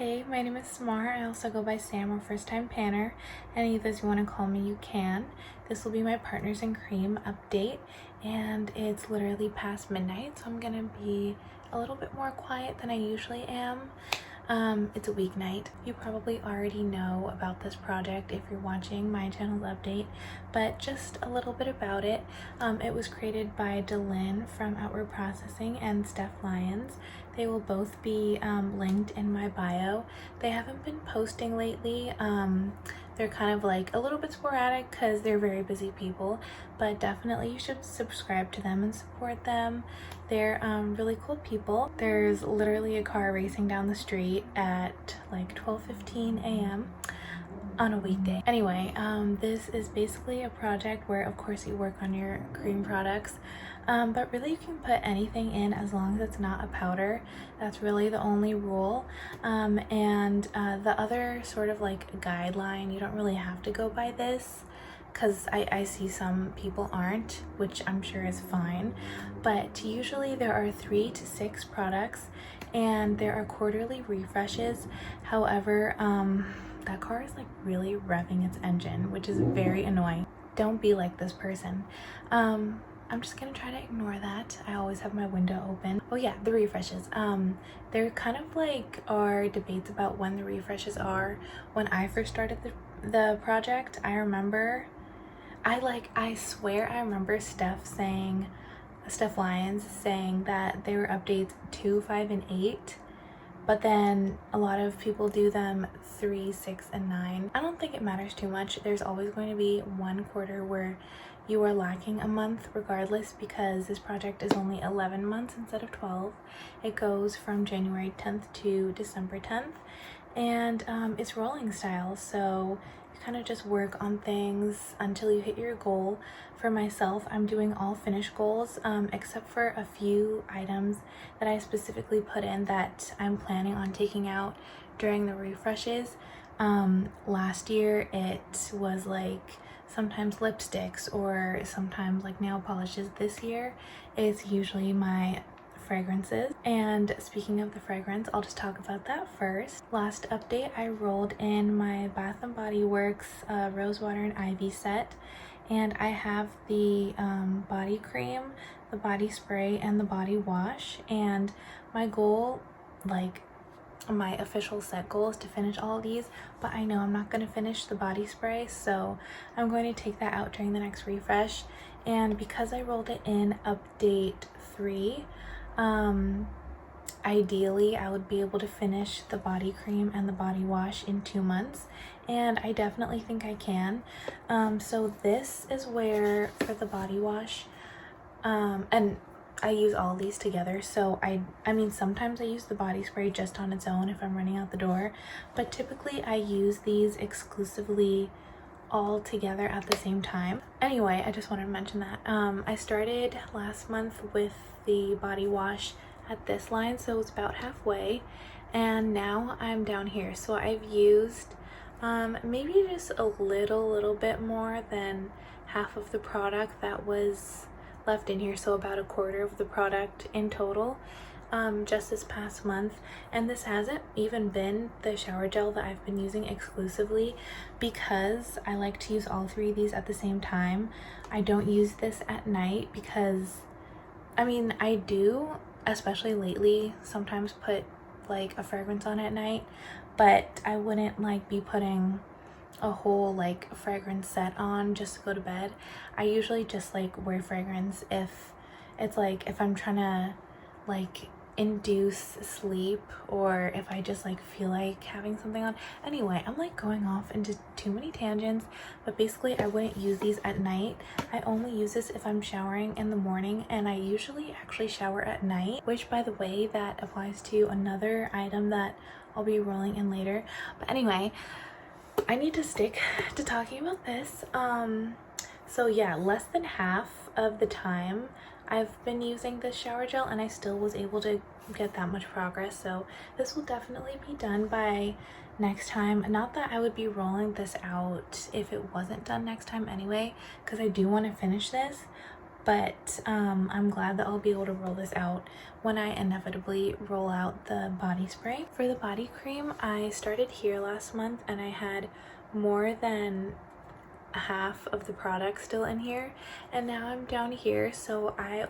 Hey, my name is Samar. I also go by Sam or First Time Panner. Any of those you want to call me, you can. This will be my Partners in Cream update, and it's literally past midnight, so I'm gonna be a little bit more quiet than I usually am. It's a weeknight. You probably already know about this project if you're watching my channel's update, but just a little bit about it. It was created by DaLin from Outward Processing and Steph Lyons. They will both be linked in my bio. They haven't been posting lately. They're kind of like a little bit sporadic because they're very busy people, but definitely you should subscribe to them and support them. They're really cool people. There's literally a car racing down the street at like 12:15 a.m. on a weekday. Anyway, this is basically a project where of course you work on your cream products, but really you can put anything in as long as it's not a powder. That's really the only rule. The other sort of like guideline, you don't really have to go by this because I see some people aren't, which I'm sure is fine, but usually there are 3 to 6 products and there are quarterly refreshes. However, that car is like really revving its engine, which is very annoying. Don't be like this person. I'm just gonna try to ignore that. I always have my window open. Oh yeah, the refreshes. There kind of like are debates about when the refreshes are. When I first started the project, I remember, I swear I remember Steph Lyons saying that there were updates 2, 5, and 8. But then a lot of people do them 3, 6, and 9. I don't think it matters too much. There's always going to be one quarter where you are lacking a month regardless, because this project is only 11 months instead of 12. It goes from January 10th to December 10th, and it's rolling style, so you kind of just work on things until you hit your goal. For myself, I'm doing all finished goals except for a few items that I specifically put in that I'm planning on taking out during the refreshes. Last year it was like sometimes lipsticks or sometimes like nail polishes. This year it's usually my fragrances. And speaking of the fragrance, I'll just talk about that first. Last update, I rolled in my Bath & Body Works Rosewater and Ivy set, and I have the body cream, the body spray, and the body wash. And my goal, like my official set goal, is to finish all of these, but I know I'm not going to finish the body spray, so I'm going to take that out during the next refresh. And because I rolled it in update 3, ideally I would be able to finish the body cream and the body wash in 2 months, and I definitely think I can. So this is where, for the body wash, and I use all these together, so I mean sometimes I use the body spray just on its own if I'm running out the door, but typically I use these exclusively all together at the same time. Anyway, I just wanted to mention that I started last month with the body wash at this line, so it's about halfway, and now I'm down here. So I've used maybe just a little bit more than half of the product that was left in here, so about a quarter of the product in total, just this past month. And this hasn't even been the shower gel that I've been using exclusively, because I like to use all 3 of these at the same time. I don't use this at night because, I mean, I do, especially lately, sometimes put like a fragrance on at night, but I wouldn't like be putting a whole like fragrance set on just to go to bed. I usually just like wear fragrance if it's like, if I'm trying to like induce sleep, or if I just like feel like having something on. Anyway, I'm like going off into too many tangents, but basically I wouldn't use these at night. I only use this if I'm showering in the morning, and I usually actually shower at night, which by the way, that applies to another item that I'll be rolling in later. But anyway, I need to stick to talking about this. So yeah, less than half of the time I've been using this shower gel, and I still was able to get that much progress. So this will definitely be done by next time. Not that I would be rolling this out if it wasn't done next time anyway, because I do want to finish this, but I'm glad that I'll be able to roll this out when I inevitably roll out the body spray. For the body cream, I started here last month and I had more than half of the product still in here, and now I'm down here, so I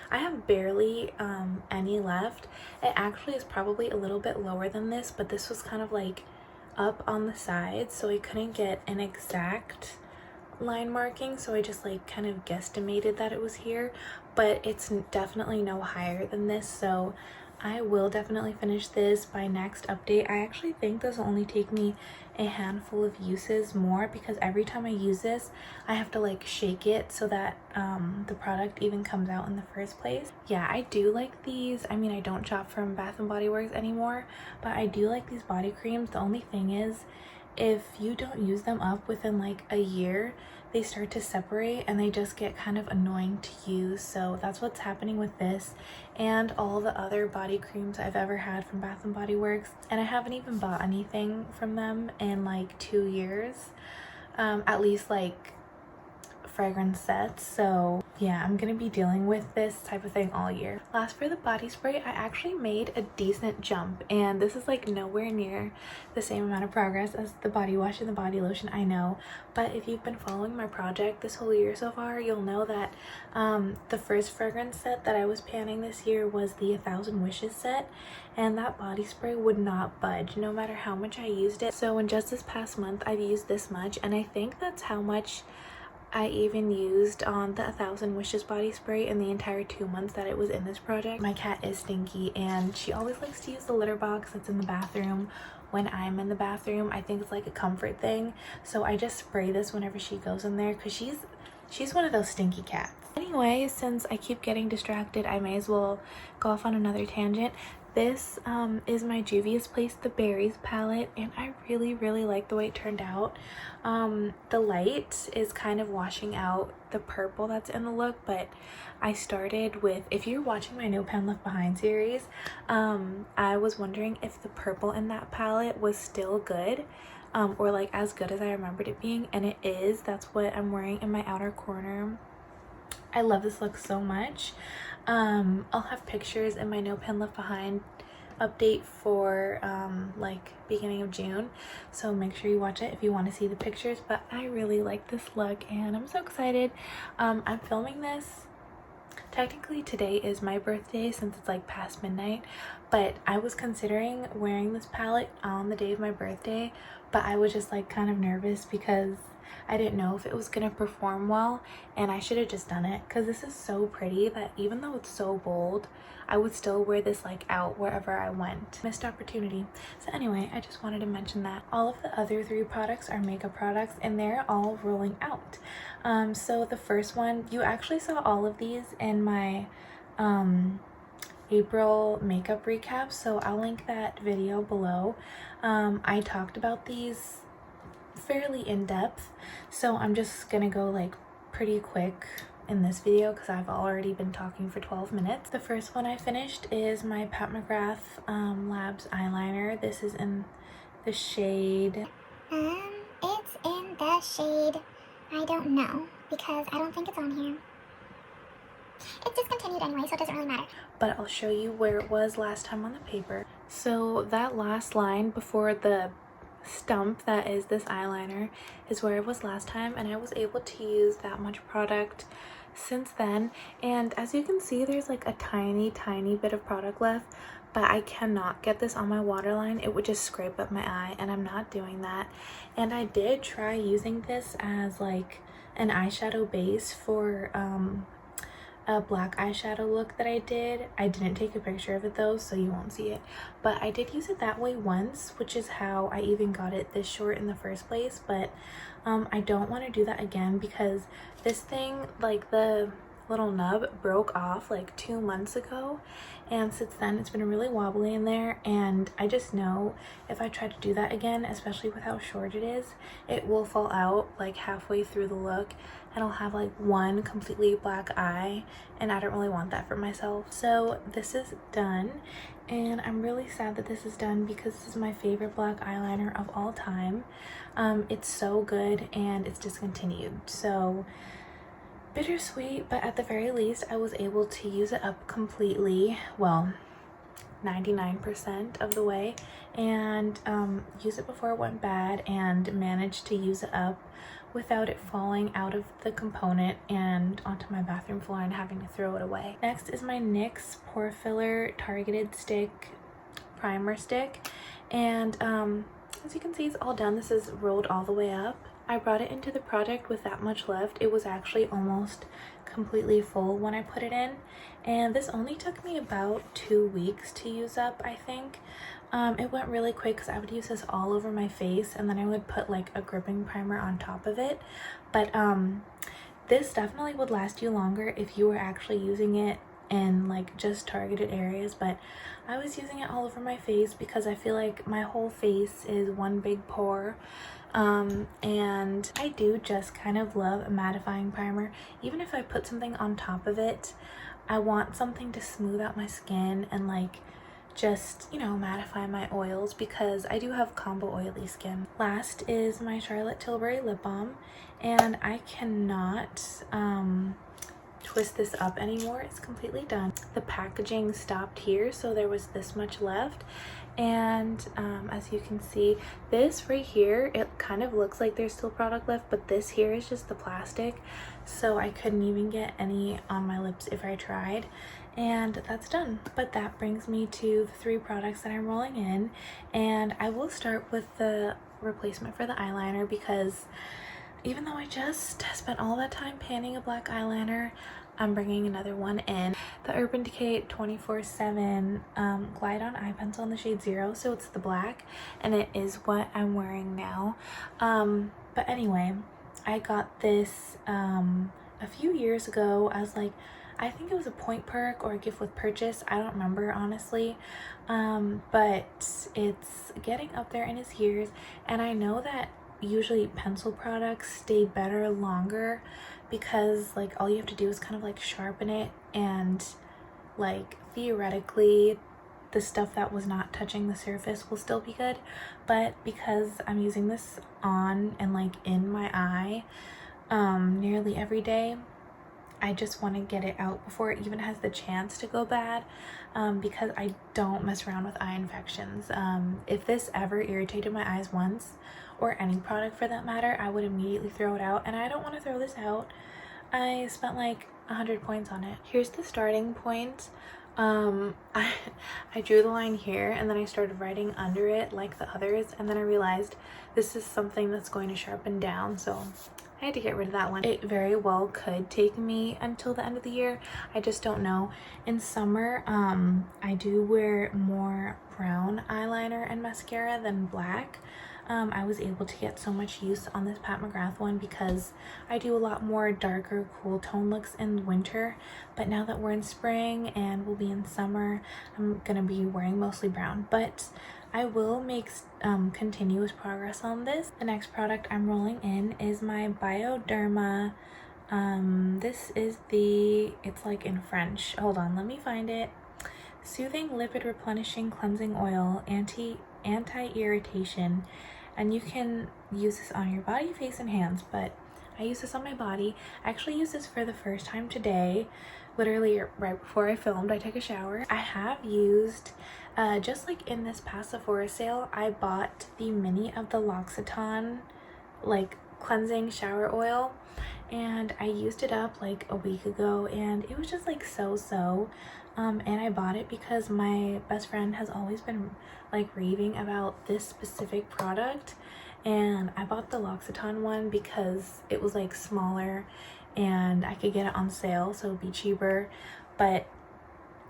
have barely any left. It actually is probably a little bit lower than this, but this was kind of like up on the sides, so I couldn't get an exact line marking, so I just like kind of guesstimated that it was here, but it's definitely no higher than this, so I will definitely finish this by next update. I actually think this will only take me a handful of uses more, because every time I use this I have to like shake it so that the product even comes out in the first place. Yeah, I do like these. I mean, I don't shop from Bath and Body Works anymore, but I do like these body creams. The only thing is, if you don't use them up within like a year, they start to separate and they just get kind of annoying to use. So that's what's happening with this and all the other body creams I've ever had from Bath and Body Works, and I haven't even bought anything from them in like 2 years, at least like fragrance sets. So yeah, I'm gonna be dealing with this type of thing all year. Last, for the body spray, I actually made a decent jump, and this is like nowhere near the same amount of progress as the body wash and the body lotion, I know, but if you've been following my project this whole year so far, you'll know that the first fragrance set that I was panning this year was the 1,000 Wishes set, and that body spray would not budge no matter how much I used it. So in just this past month, I've used this much, and I think that's how much I even used on the 1,000 Wishes body spray in the entire 2 months that it was in this project. My cat is stinky, and she always likes to use the litter box that's in the bathroom when I'm in the bathroom. I think it's like a comfort thing, so I just spray this whenever she goes in there, because she's one of those stinky cats. Anyway, since I keep getting distracted, I may as well go off on another tangent. This is my Juvia's Place The Berries palette, and I really like the way it turned out. The light is kind of washing out the purple that's in the look, but I started with, if you're watching my No Pan Left Behind series, I was wondering if the purple in that palette was still good, or like as good as I remembered it being, and it is. That's what I'm wearing in my outer corner. I love this look so much. I'll have pictures in my No Pen Left Behind update for like beginning of June, so make sure you watch it if you want to see the pictures. But I really like this look and I'm so excited. I'm filming this, technically today is my birthday since it's like past midnight, but I was considering wearing this palette on the day of my birthday, but I was just like kind of nervous because I didn't know if it was gonna perform well, and I should have just done it, because this is so pretty that even though it's so bold, I would still wear this like out wherever I went. Missed opportunity. So anyway, I just wanted to mention that. All of the other 3 products are makeup products, and they're all rolling out. So the first one, you actually saw all of these in my April makeup recap, so I'll link that video below. I talked about these fairly in depth, so I'm just gonna go like pretty quick in this video because I've already been talking for 12 minutes. The first one I finished is my Pat McGrath Labs eyeliner. This is in the shade it's in the shade, I don't know, because I don't think it's on here. It's discontinued anyway, so it doesn't really matter, but I'll show you where it was last time on the paper. So that last line before the stump that is this eyeliner is where I was last time, and I was able to use that much product since then. And as you can see, there's like a tiny bit of product left, but I cannot get this on my waterline. It would just scrape up my eye, and I'm not doing that. And I did try using this as like an eyeshadow base for a black eyeshadow look that I did. I didn't take a picture of it though, so you won't see it, but I did use it that way once, which is how I even got it this short in the first place. But I don't want to do that again, because this thing, like the little nub, broke off like 2 months ago, and since then it's been really wobbly in there, and I just know if I try to do that again, especially with how short it is, it will fall out like halfway through the look, and I'll have like one completely black eye, and I don't really want that for myself. So this is done, and I'm really sad that this is done because this is my favorite black eyeliner of all time. It's so good, and it's discontinued, so bittersweet, but at the very least I was able to use it up completely, well, 99% of the way, and use it before it went bad and managed to use it up without it falling out of the component and onto my bathroom floor and having to throw it away. Next is my NYX Pore Filler Targeted Stick Primer Stick, and as you can see, it's all done. This is rolled all the way up. I brought it into the project with that much left. It was actually almost completely full when I put it in, and this only took me about 2 weeks to use up, I think. It went really quick because I would use this all over my face, and then I would put like a gripping primer on top of it. But this definitely would last you longer if you were actually using it in like just targeted areas, but I was using it all over my face because I feel like my whole face is one big pore. And I do just kind of love a mattifying primer. Even if I put something on top of it, I want something to smooth out my skin and like just, you know, mattify my oils because I do have combo oily skin. Last is my Charlotte Tilbury lip balm, and I cannot twist this up anymore. It's completely done. The packaging stopped here, so there was this much left, and as you can see, this right here, it kind of looks like there's still product left, but this here is just the plastic, so I couldn't even get any on my lips if I tried, and that's done. But that brings me to the 3 products that I'm rolling in, and I will start with the replacement for the eyeliner because even though I just spent all that time panning a black eyeliner, I'm bringing another one in. The Urban Decay 24/7 Glide On Eye Pencil in the shade 0. So it's the black, and it is what I'm wearing now. But anyway, I got this a few years ago as like, I think it was a point perk or a gift with purchase. I don't remember honestly. But it's getting up there in its years, and I know that usually pencil products stay better longer because like all you have to do is kind of like sharpen it, and like theoretically the stuff that was not touching the surface will still be good. But because I'm using this on and like in my eye nearly every day, I just want to get it out before it even has the chance to go bad, because I don't mess around with eye infections. If this ever irritated my eyes once, or any product for that matter, I would immediately throw it out, and I don't want to throw this out. I spent like 100 points on it. Here's the starting point. I drew the line here, and then I started writing under it like the others, and then I realized this is something that's going to sharpen down, so I had to get rid of that one. It very well could take me until the end of the year. I just don't know. In summer, I do wear more brown eyeliner and mascara than black. I was able to get so much use on this Pat McGrath one because I do a lot more darker, cool tone looks in winter. But now that we're in spring and we'll be in summer, I'm gonna be wearing mostly brown. But I will make continuous progress on this. The next product I'm rolling in is my Bioderma. This is it's like in French. Hold on, let me find it. Soothing Lipid Replenishing Cleansing Oil, Anti-Irritation. And you can use this on your body, face, and hands, but I use this on my body. I actually used this for the first time today, literally right before I filmed. I took a shower. I have used, just like in this past Sephora sale, I bought the mini of the L'Occitane like cleansing shower oil, and I used it up like a week ago, and it was just like so. And I bought it because my best friend has always been like raving about this specific product, and I bought the L'Occitane one because it was like smaller and I could get it on sale, so it'd be cheaper. But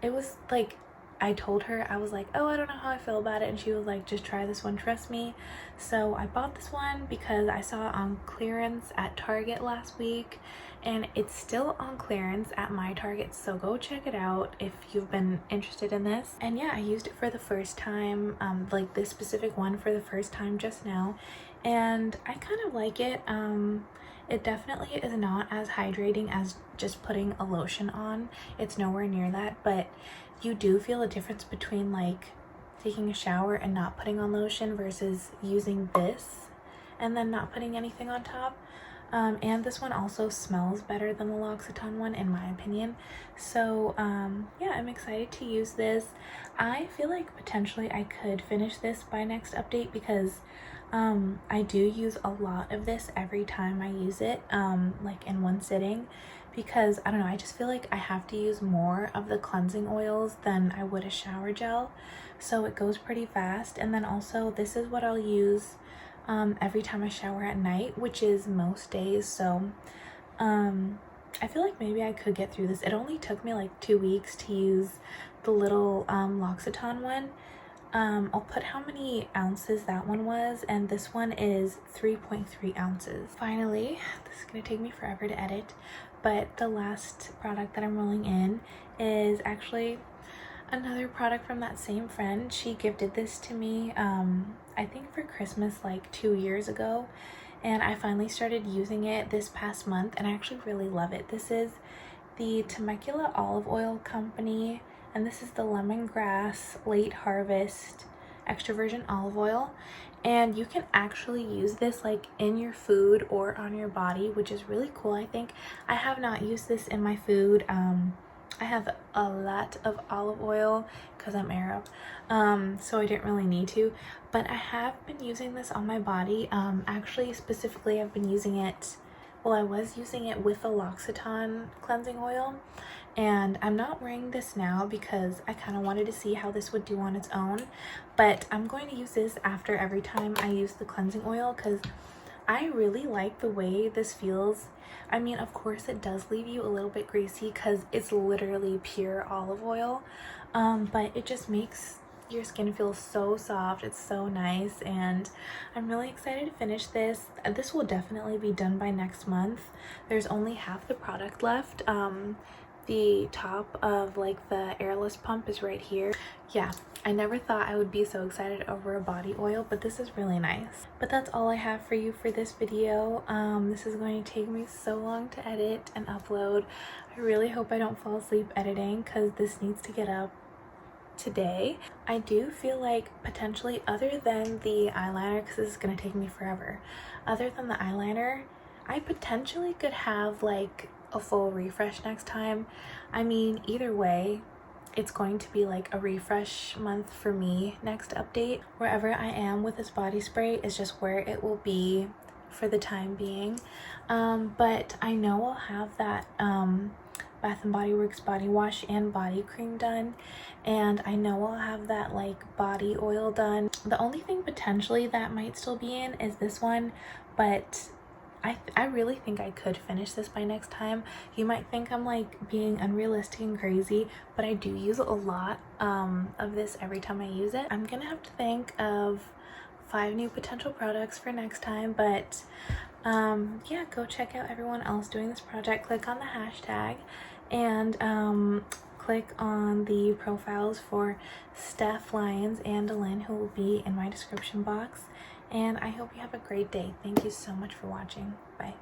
it was like, I told her, I was like, oh, I don't know how I feel about it, and she was like, just try this one, trust me. So I bought this one because I saw it on clearance at Target last week, and it's still on clearance at my Target, so go check it out if you've been interested in this. And yeah, I used it for the first time, like this specific one for the first time just now, and I kind of like it. It definitely is not as hydrating as just putting a lotion on. It's nowhere near that, but you do feel a difference between like taking a shower and not putting on lotion versus using this and then not putting anything on top. And this one also smells better than the L'Occitane one in my opinion. So yeah, I'm excited to use this. I feel like potentially I could finish this by next update because I do use a lot of this every time I use it, like in one sitting, because I don't know, I just feel like I have to use more of the cleansing oils than I would a shower gel, so it goes pretty fast. And then also this is what I'll use every time I shower at night, which is most days. So I feel like maybe I could get through this. It only took me like 2 weeks to use the little L'Occitane one. I'll put how many ounces that one was, and this one is 3.3 ounces. Finally, this is gonna take me forever to edit, but the last product that I'm rolling in is actually another product from that same friend. She gifted this to me, I think for Christmas like 2 years ago, and I finally started using it this past month, and I actually really love it. This is the Temecula Olive Oil Company, and this is the lemongrass late harvest extra virgin olive oil, and you can actually use this like in your food or on your body, which is really cool. I think I have not used this in my food. I have a lot of olive oil because I'm Arab, so I didn't really need to, but I have been using this on my body. Actually, specifically, I've been using it, well, I was using it with a L'Occitane cleansing oil, and I'm not wearing this now because I kind of wanted to see how this would do on its own, but I'm going to use this after every time I use the cleansing oil because I really like the way this feels. I mean, of course it does leave you a little bit greasy because it's literally pure olive oil, but it just makes your skin feel so soft. It's so nice, and I'm really excited to finish this. This will definitely be done by next month. There's only half the product left. The top of like the airless pump is right here. Yeah, I never thought I would be so excited over a body oil, but this is really nice. But that's all I have for you for this video. This is going to take me so long to edit and upload. I really hope I don't fall asleep editing because this needs to get up today. I do feel like potentially, other than the eyeliner, because this is going to take me forever, other than the eyeliner, I potentially could have like a full refresh next time. I mean, either way, it's going to be like a refresh month for me next update. Wherever I am with this body spray is just where it will be for the time being. But I know I'll have that Bath and Body Works body wash and body cream done, and I know I'll have that like body oil done. The only thing potentially that might still be in is this one, but I really think I could finish this by next time. You might think I'm like being unrealistic and crazy, but I do use a lot of this every time I use it. I'm gonna have to think of 5 new potential products for next time, but yeah, go check out everyone else doing this project. Click on the hashtag and click on the profiles for Steph Lyons and DaLin, who will be in my description box. And I hope you have a great day. Thank you so much for watching. Bye.